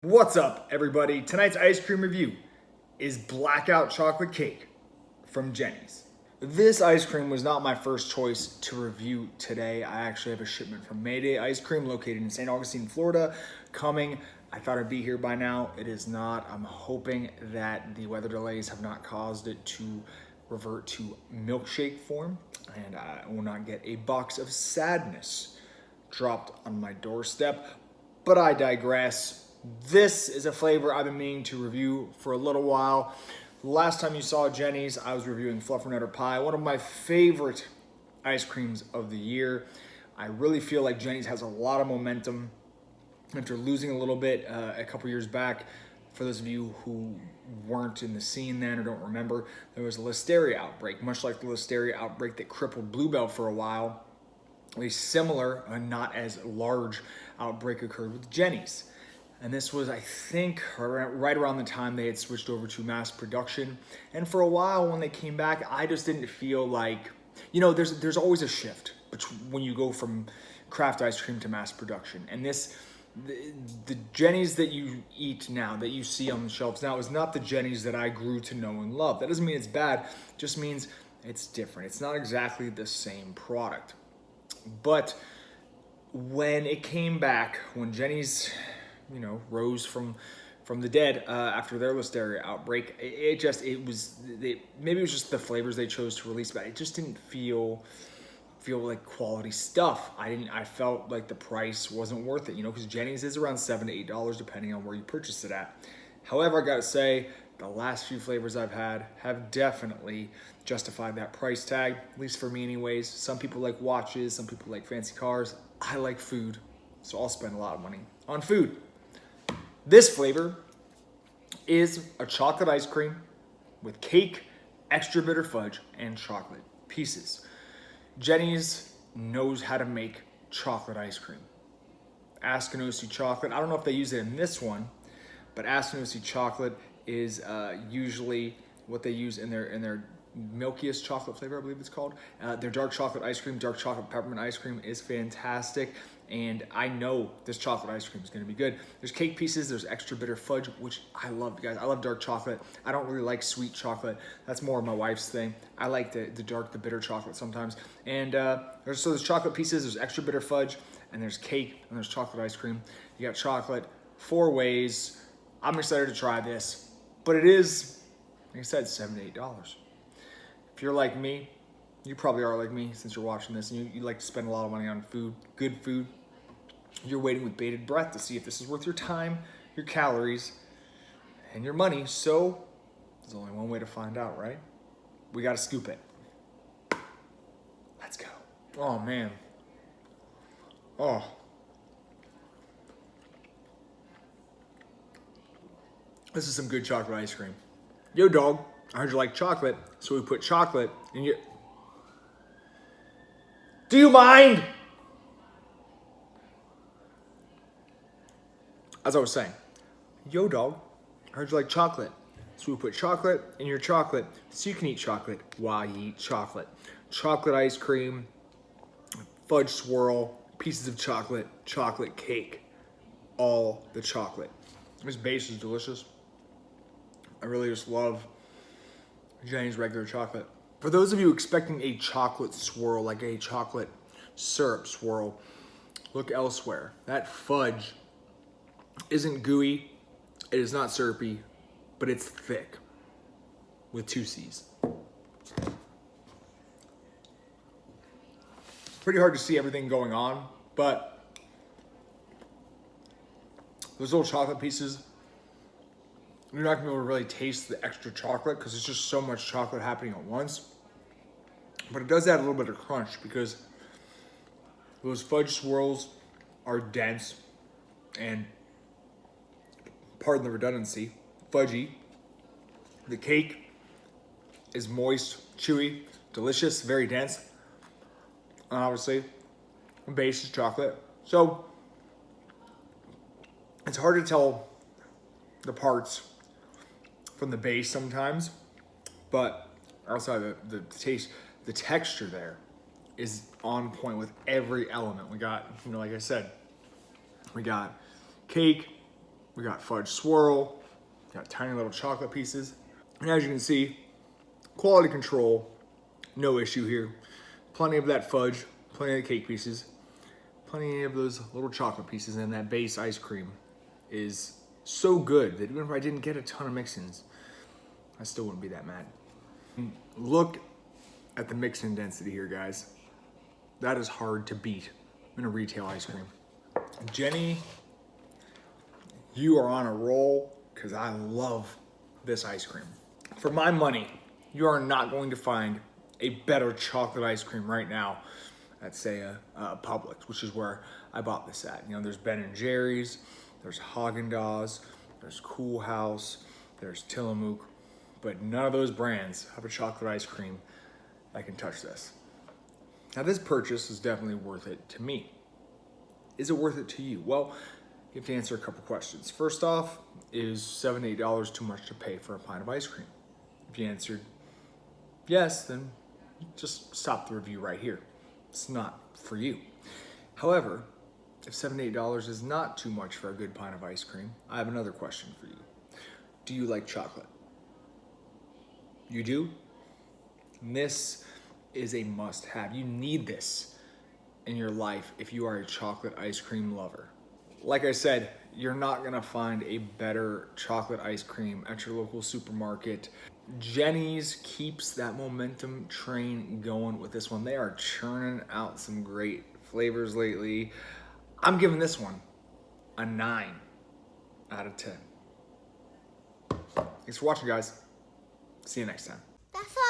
What's up, everybody? Tonight's ice cream review is Blackout chocolate cake from Jeni's. This ice cream was not my first choice to review today. I actually have a shipment from Mayday Ice Cream located in St. Augustine, Florida, coming. I thought it'd be here by now. It is not. I'm hoping that the weather delays have not caused it to revert to milkshake form, and I will not get a box of sadness dropped on my doorstep. But I digress. This is a flavor I've been meaning to review for a little while. Last time you saw Jeni's, I was reviewing Fluffernutter Pie, one of my favorite ice creams of the year. I really feel like Jeni's has a lot of momentum after losing a little bit a couple years back. For those of you who weren't in the scene then or don't remember, there was a listeria outbreak, much like the listeria outbreak that crippled Bluebell for a while. A similar, not as large outbreak occurred with Jeni's. And this was, I think, right around the time they had switched over to mass production. And for a while, when they came back, I just didn't feel like, there's always a shift when you go from craft ice cream to mass production. And the Jeni's that you eat now, that you see on the shelves now, is not the Jeni's that I grew to know and love. That doesn't mean it's bad, it just means it's different. It's not exactly the same product. But when it came back, when Jeni's rose from the dead after their listeria outbreak, maybe it was just the flavors they chose to release, but it just didn't feel like quality stuff. I felt like the price wasn't worth it, because Jeni's is around $7 to $8 depending on where you purchase it at. However, I gotta say, the last few flavors I've had have definitely justified that price tag, at least for me anyways. Some people like watches, some people like fancy cars. I like food, so I'll spend a lot of money on food. This flavor is a chocolate ice cream with cake, extra bitter fudge, and chocolate pieces. Jeni's knows how to make chocolate ice cream. Askinosie chocolate, I don't know if they use it in this one, but Askinosie chocolate is usually what they use in their milkiest chocolate flavor, I believe it's called. Their dark chocolate ice cream, dark chocolate peppermint ice cream is fantastic. And I know this chocolate ice cream is going to be good. There's cake pieces, there's extra bitter fudge, which I love, guys. I love dark chocolate. I don't really like sweet chocolate. That's more of my wife's thing. I like the bitter chocolate sometimes. And there's chocolate pieces, there's extra bitter fudge, and there's cake, and there's chocolate ice cream. You got chocolate 4 ways. I'm excited to try this, but it is, like I said, $7 to $8. If you're like me, you probably are like me since you're watching this, and you like to spend a lot of money on food, good food. You're waiting with bated breath to see if this is worth your time, your calories, and your money. So there's only one way to find out, right? We got to scoop it. Let's go. Oh, man. Oh. This is some good chocolate ice cream. Yo, dog, I heard you like chocolate, so we put chocolate in your... Do you mind? As I was saying, yo, dog, I heard you like chocolate, so we put chocolate in your chocolate so you can eat chocolate while you eat chocolate. Chocolate ice cream, fudge swirl, pieces of chocolate, chocolate cake, all the chocolate. This base is delicious. I really just love Jeni's regular chocolate. For those of you expecting a chocolate swirl, like a chocolate syrup swirl, look elsewhere. That fudge isn't gooey, it is not syrupy, but it's thick with 2 C's. Pretty hard to see everything going on, but those little chocolate pieces, you're not gonna be able to really taste the extra chocolate because it's just so much chocolate happening at once. But it does add a little bit of crunch because those fudge swirls are dense and, pardon the redundancy, fudgy. The cake is moist, chewy, delicious, very dense. And obviously, the base is chocolate. So it's hard to tell the parts from the base sometimes, but outside the taste, the texture there is on point with every element. We got, like I said, we got cake, We got fudge swirl, got tiny little chocolate pieces. And as you can see, quality control, no issue here. Plenty of that fudge, plenty of the cake pieces, plenty of those little chocolate pieces, and that base ice cream is so good that even if I didn't get a ton of mix-ins, I still wouldn't be that mad. Look at the mix-in density here, guys. That is hard to beat in a retail ice cream. Jeni, you are on a roll because I love this ice cream. For my money, you are not going to find a better chocolate ice cream right now at, say, a Publix, which is where I bought this at. You know, there's Ben & Jerry's, there's Haagen-Dazs, there's Cool House, there's Tillamook, but none of those brands have a chocolate ice cream that can touch this. Now, this purchase is definitely worth it to me. Is it worth it to you? Well, you have to answer a couple questions. First off, is $7, $8 too much to pay for a pint of ice cream? If you answered yes, then just stop the review right here. It's not for you. However, if $7, $8 is not too much for a good pint of ice cream, I have another question for you. Do you like chocolate? You do? And this is a must-have. You need this in your life if you are a chocolate ice cream lover. Like I said, you're not gonna find a better chocolate ice cream at your local supermarket. Jeni's keeps that momentum train going with this one. They are churning out some great flavors lately. I'm giving this one a 9 out of 10. Thanks for watching, guys. See you next time. That's all.